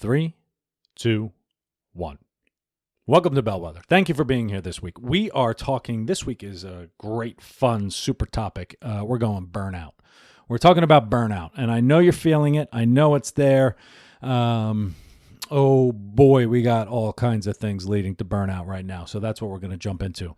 3, 2, 1. Welcome to Bellwether. Thank you for being here this week. We are talking, this week is a great, fun, super topic. We're going burnout. We're talking about burnout, and I know you're feeling it. I know it's there. Oh boy, we got all kinds of things leading to burnout right now. So that's what we're going to jump into.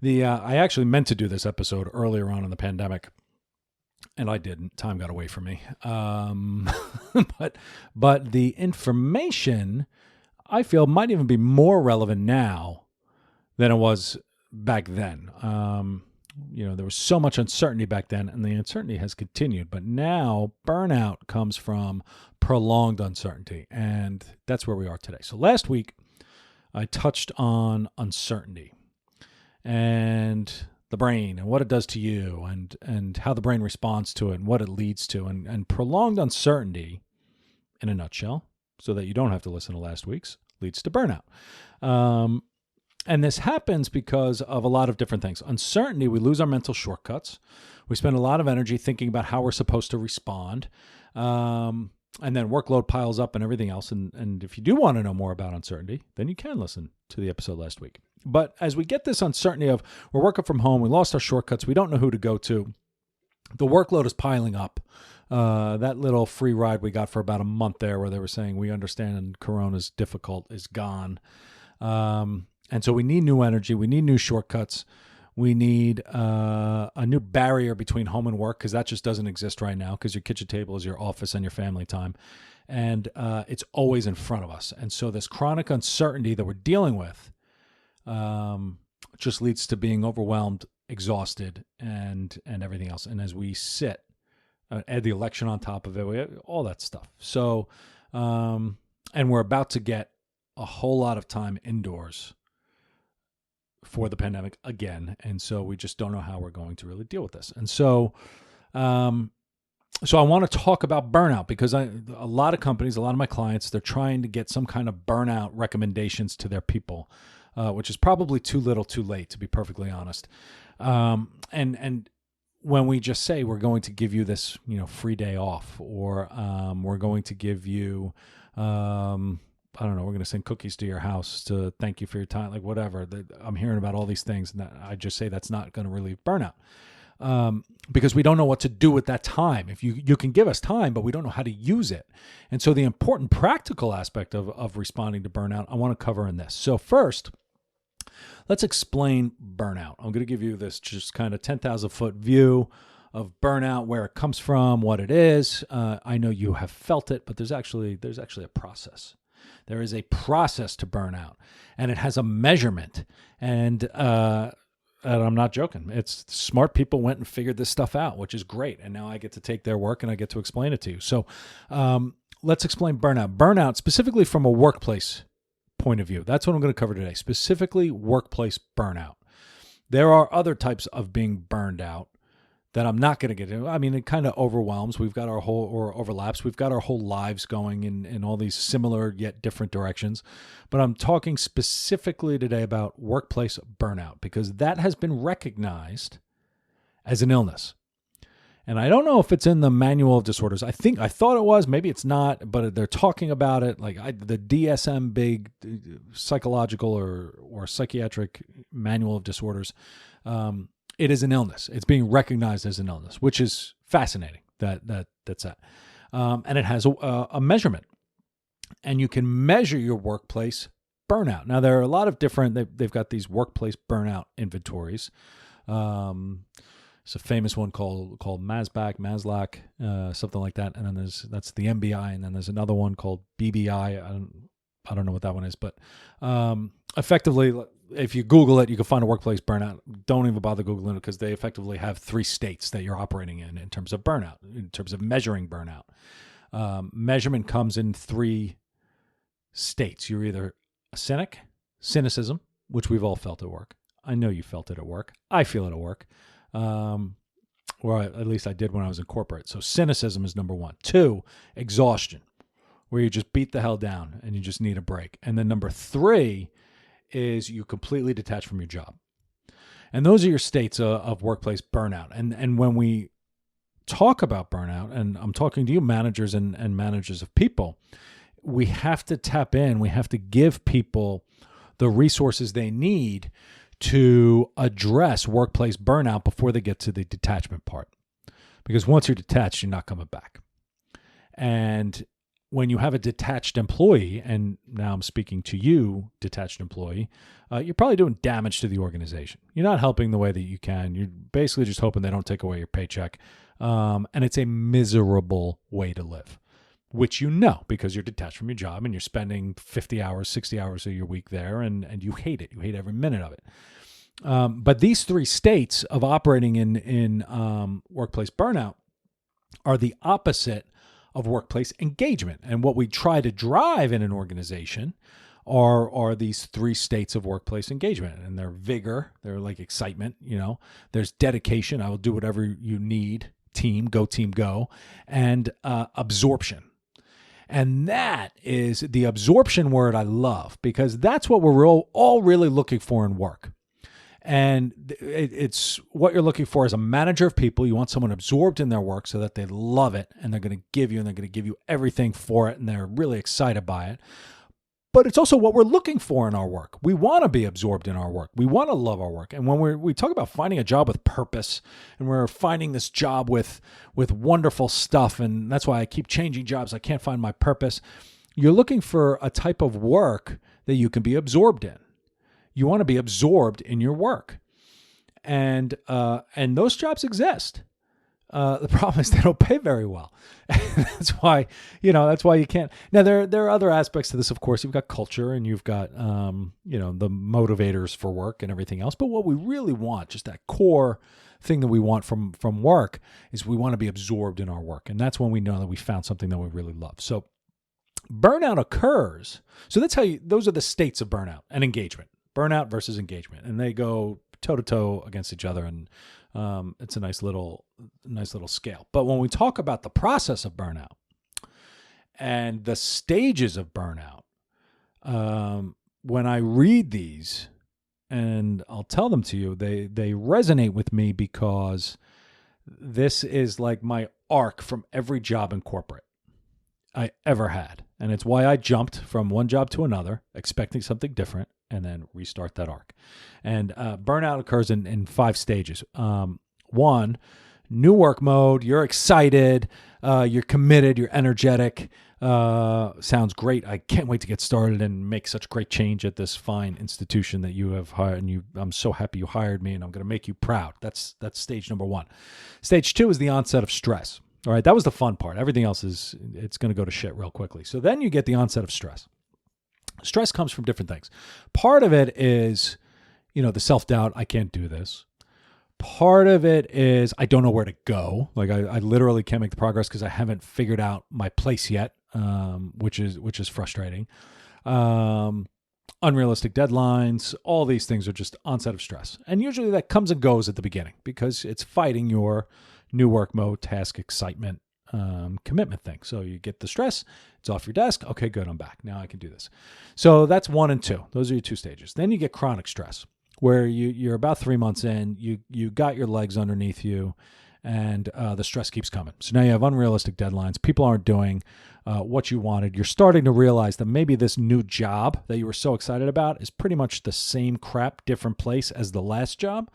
I actually meant to do this episode earlier on in the pandemic, and I didn't. Time got away from me. But the information, I feel, might even be more relevant now than it was back then. There was so much uncertainty back then, and the uncertainty has continued. But now burnout comes from prolonged uncertainty, and that's where we are today. So last week, I touched on uncertainty and the brain and what it does to you and how the brain responds to it and what it leads to. And prolonged uncertainty, in a nutshell, so that you don't have to listen to last week's, leads to burnout. And this happens because of a lot of different things. Uncertainty, we lose our mental shortcuts. We spend a lot of energy thinking about how we're supposed to respond. And then workload piles up and everything else. And if you do want to know more about uncertainty, then you can listen to the episode last week. But as we get this uncertainty of we're working from home, we lost our shortcuts, we don't know who to go to, the workload is piling up. That little free ride we got for about a month there where they were saying we understand Corona's difficult is gone. And so we need new energy. We need new shortcuts. We need a new barrier between home and work because that just doesn't exist right now because your kitchen table is your office and your family time. And it's always in front of us. And so this chronic uncertainty that we're dealing with just leads to being overwhelmed, exhausted, and everything else. And as we sit, add the election on top of it, all that stuff. So, and we're about to get a whole lot of time indoors for the pandemic again. And so we just don't know how we're going to really deal with this. And so I want to talk about burnout because a lot of companies, a lot of my clients, they're trying to get some kind of burnout recommendations to their people, which is probably too little too late, to be perfectly honest. And when we just say we're going to give you this, free day off, or we're going to give you, I don't know, we're going to send cookies to your house to thank you for your time, like whatever. I'm hearing about all these things, and I just say that's not going to relieve burnout because we don't know what to do with that time. If you can give us time, but we don't know how to use it. And so the important practical aspect of responding to burnout, I want to cover in this. So first, let's explain burnout. I'm going to give you this just kind of 10,000 foot view of burnout, where it comes from, what it is. I know you have felt it, but there's actually a process. There is a process to burnout, and it has a measurement. And I'm not joking. It's smart people went and figured this stuff out, which is great. And now I get to take their work and I get to explain it to you. So let's explain burnout. Burnout specifically from a workplace point of view. That's what I'm going to cover today, specifically workplace burnout. There are other types of being burned out that I'm not going to get into. I mean, it kind of overwhelms. We've got our whole, or overlaps. We've got our whole lives going in all these similar yet different directions. But I'm talking specifically today about workplace burnout because that has been recognized as an illness. And I don't know if it's in the manual of disorders. I thought it was, maybe it's not, but they're talking about it. Like the DSM big psychological or psychiatric manual of disorders, it is an illness. It's being recognized as an illness, which is fascinating. That's that. And it has a measurement. And you can measure your workplace burnout. Now, there are a lot of different, they've got these workplace burnout inventories. It's a famous one called Maslach, something like that. And then that's the MBI. And then there's another one called BBI. I don't know what that one is, but effectively, if you Google it, you can find a workplace burnout. Don't even bother Googling it because they effectively have 3 states that you're operating in terms of burnout, in terms of measuring burnout. Measurement comes in 3 states. You're either a cynic, cynicism, which we've all felt at work. I know you felt it at work. I feel it at work. Or at least I did when I was in corporate. So cynicism is number 1. 2, exhaustion, where you just beat the hell down and you just need a break. And then number 3 is you completely detach from your job. And those are your states of workplace burnout. And when we talk about burnout, and I'm talking to you managers and managers of people, we have to tap in. We have to give people the resources they need to address workplace burnout before they get to the detachment part. Because once you're detached, you're not coming back. And when you have a detached employee, and now I'm speaking to you, detached employee, you're probably doing damage to the organization. You're not helping the way that you can. You're basically just hoping they don't take away your paycheck. And it's a miserable way to live, which you know because you're detached from your job and you're spending 50 hours, 60 hours of your week there, and you hate it. You hate every minute of it. But these three states of operating in workplace burnout are the opposite of workplace engagement. And what we try to drive in an organization are these three states of workplace engagement. And they're vigor, they're like excitement, there's dedication, I will do whatever you need, team, go, and absorption. And that is the absorption word I love, because that's what we're all really looking for in work. And it's what you're looking for as a manager of people. You want someone absorbed in their work so that they love it and they're going to give you everything for it and they're really excited by it. But it's also what we're looking for in our work. We want to be absorbed in our work. We want to love our work. And when we talk about finding a job with purpose, and we're finding this job with wonderful stuff, and that's why I keep changing jobs, I can't find my purpose. You're looking for a type of work that you can be absorbed in. You want to be absorbed in your work. And those jobs exist. The problem is they don't pay very well. That's why you can't. Now there are other aspects to this. Of course, you've got culture and you've got the motivators for work and everything else. But what we really want, just that core thing that we want from work, is we want to be absorbed in our work, and that's when we know that we found something that we really love. So burnout occurs. So those are the states of burnout and engagement. Burnout versus engagement, and they go toe to toe against each other, and it's a nice little scale. But when we talk about the process of burnout and the stages of burnout, when I read these, and I'll tell them to you, they resonate with me because this is like my arc from every job in corporate I ever had. And it's why I jumped from one job to another, expecting something different, and then restart that arc. And burnout occurs in 5 stages. 1, new work mode. You're excited. You're committed. You're energetic. Sounds great. I can't wait to get started and make such great change at this fine institution that you have hired. And I'm so happy you hired me, and I'm going to make you proud. That's stage number 1. Stage 2 is the onset of stress. All right, that was the fun part. Everything else it's going to go to shit real quickly. So then you get the onset of stress. Stress comes from different things. Part of it is, the self-doubt, I can't do this. Part of it is I don't know where to go. Like I literally can't make the progress because I haven't figured out my place yet, which is frustrating. Unrealistic deadlines, all these things are just onset of stress. And usually that comes and goes at the beginning because it's fighting your new work mode, task excitement, commitment thing. So you get the stress, it's off your desk. Okay, good, I'm back. Now I can do this. So that's 1 and 2. Those are your 2 stages. Then you get chronic stress, where you're about 3 months in, you got your legs underneath you, and the stress keeps coming. So now you have unrealistic deadlines. People aren't doing what you wanted. You're starting to realize that maybe this new job that you were so excited about is pretty much the same crap, different place as the last job.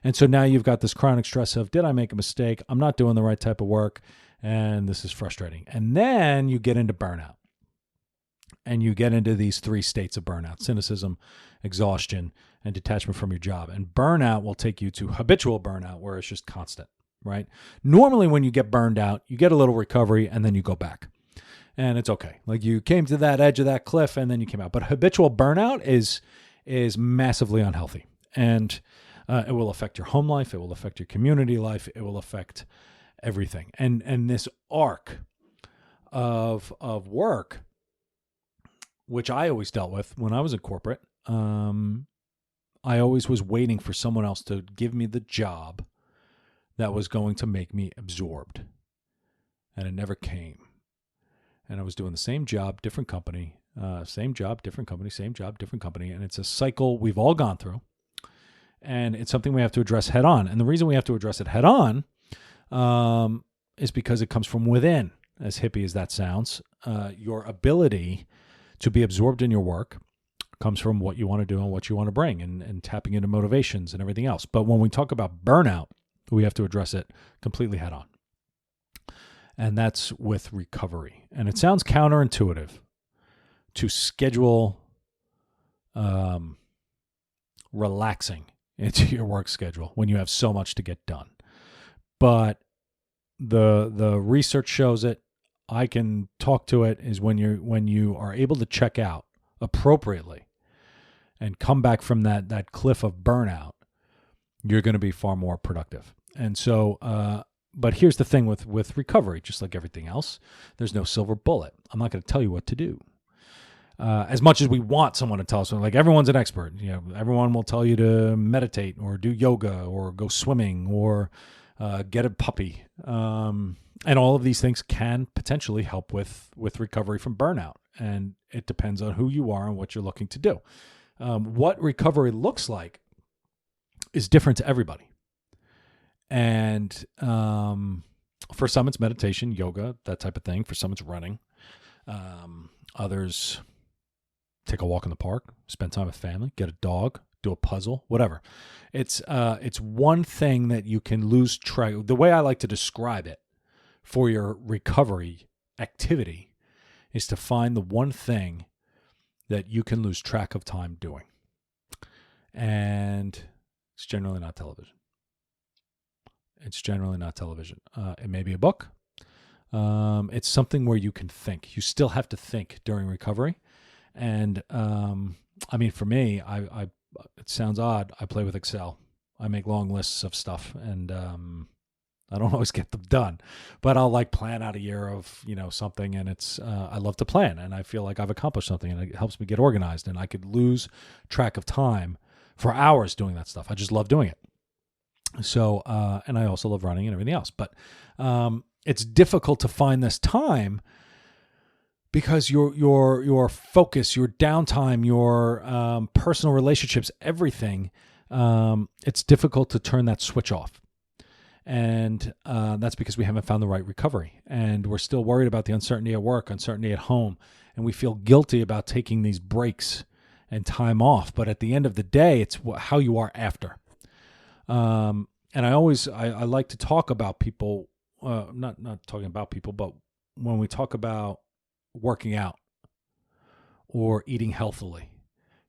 And so now you've got this chronic stress of, did I make a mistake? I'm not doing the right type of work, and this is frustrating. And then you get into burnout. And you get into these 3 states of burnout: cynicism, exhaustion, and detachment from your job. And burnout will take you to habitual burnout, where it's just constant, right? Normally when you get burned out, you get a little recovery and then you go back. And it's okay. Like you came to that edge of that cliff and then you came out. But habitual burnout is massively unhealthy. And it will affect your home life. It will affect your community life. It will affect everything. And this arc of work, which I always dealt with when I was in corporate, I always was waiting for someone else to give me the job that was going to make me absorbed. And it never came. And I was doing the same job, different company, same job, different company, same job, different company. And it's a cycle we've all gone through. And it's something we have to address head on. And the reason we have to address it head on is because it comes from within. as hippie as that sounds, your ability to be absorbed in your work comes from what you want to do and what you want to bring, and tapping into motivations and everything else. But when we talk about burnout, we have to address it completely head on. And that's with recovery. And it sounds counterintuitive to schedule relaxing into your work schedule when you have so much to get done. But the research shows it. I can talk to it, is when you are able to check out appropriately and come back from that cliff of burnout, you're going to be far more productive. And so, but here's the thing with recovery, just like everything else, there's no silver bullet. I'm not going to tell you what to do. As much as we want someone to tell us, like everyone's an expert, everyone will tell you to meditate or do yoga or go swimming or get a puppy. And all of these things can potentially help with recovery from burnout. And it depends on who you are and what you're looking to do. What recovery looks like is different to everybody. And for some, it's meditation, yoga, that type of thing. For some, it's running. Others take a walk in the park, spend time with family, get a dog, do a puzzle, whatever. It's one thing that you can lose track. The way I like to describe it for your recovery activity is to find the one thing that you can lose track of time doing. And it's generally not television. It may be a book. It's something where you can think. You still have to think during recovery. And for me, it sounds odd. I play with Excel. I make long lists of stuff, and I don't always get them done, but I'll plan out a year of, something. And it's, I love to plan, and I feel like I've accomplished something, and it helps me get organized, and I could lose track of time for hours doing that stuff. I just love doing it. So, and I also love running and everything else, but it's difficult to find this time because your focus, your downtime, your personal relationships, everything, it's difficult to turn that switch off. And that's because we haven't found the right recovery. And we're still worried about the uncertainty at work, uncertainty at home. And we feel guilty about taking these breaks and time off. But at the end of the day, it's how you are after. And I like to talk about people, not talking about people, but when we talk about working out or eating healthily,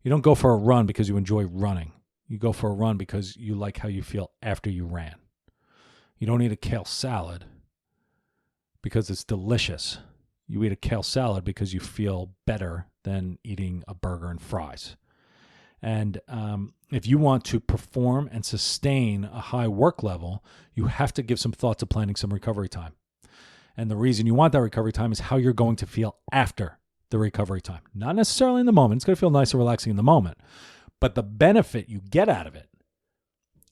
you don't go for a run because you enjoy running. You go for a run because you like how you feel after you ran. You don't eat a kale salad because it's delicious. You eat a kale salad because you feel better than eating a burger and fries. And if you want to perform and sustain a high work level, you have to give some thought to planning some recovery time. And the reason you want that recovery time is how you're going to feel after the recovery time. Not necessarily in the moment. It's going to feel nice and relaxing in the moment. But the benefit you get out of it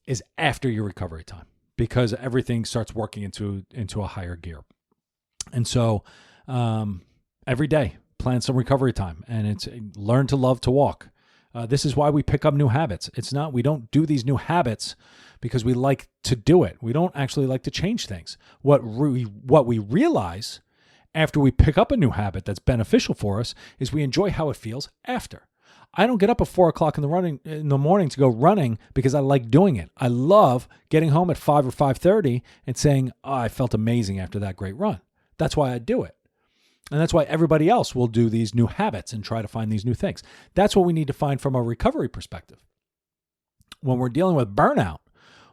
is after your recovery time, because everything starts working into a higher gear. And so every day, plan some recovery time, and it's learn to love to walk. This is why we pick up new habits. We don't do these new habits because we like to do it. We don't actually like to change things. What we realize after we pick up a new habit that's beneficial for us is we enjoy how it feels after. I don't get up at 4 o'clock in the morning to go running because I like doing it. I love getting home at 5 or 5:30 and saying, "Oh, I felt amazing after that great run." That's why I do it. And that's why everybody else will do these new habits and try to find these new things. That's what we need to find from a recovery perspective. When we're dealing with burnout,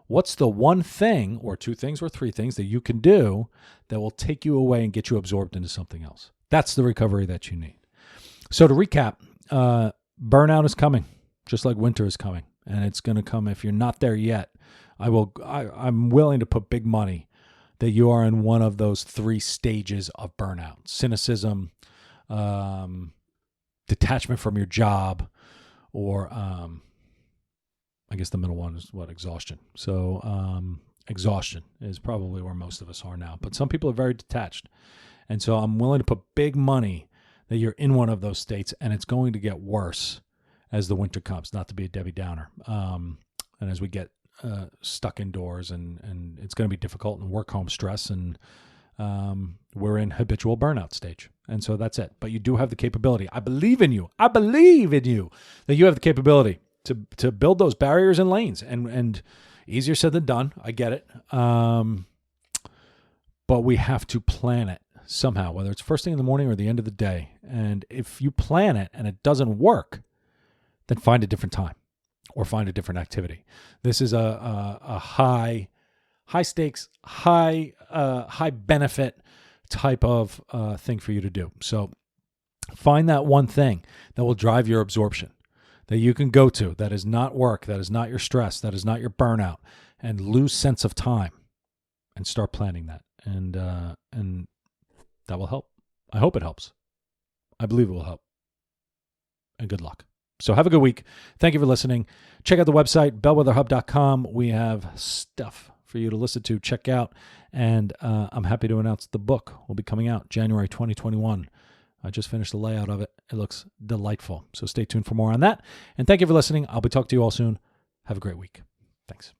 what's the one thing or two things or three things that you can do that will take you away and get you absorbed into something else? That's the recovery that you need. So to recap, burnout is coming, just like winter is coming, and it's going to come. If you're not there yet, I'm willing to put big money that you are in one of those three stages of burnout: cynicism, detachment from your job, or I guess the middle one is exhaustion. So exhaustion is probably where most of us are now, but some people are very detached. And so I'm willing to put big money that you're in one of those states, and it's going to get worse as the winter comes, not to be a Debbie Downer. And as we get stuck indoors, and it's going to be difficult, and work-home stress, and we're in habitual burnout stage. And so that's it. But you do have the capability. I believe in you. I believe in you that you have the capability to build those barriers and lanes. And easier said than done. I get it. But we have to plan it somehow, whether it's first thing in the morning or the end of the day. And if you plan it and it doesn't work, then find a different time or find a different activity. This is a high stakes, high benefit type of thing for you to do. So find that one thing that will drive your absorption, that you can go to, that is not work, that is not your stress, that is not your burnout, and lose sense of time and start planning that. And that will help. I hope it helps. I believe it will help. And good luck. So have a good week. Thank you for listening. Check out the website, bellwetherhub.com. We have stuff for you to listen to, check out. And I'm happy to announce the book will be coming out January 2021. I just finished the layout of it. It looks delightful. So stay tuned for more on that. And thank you for listening. I'll be talking to you all soon. Have a great week. Thanks.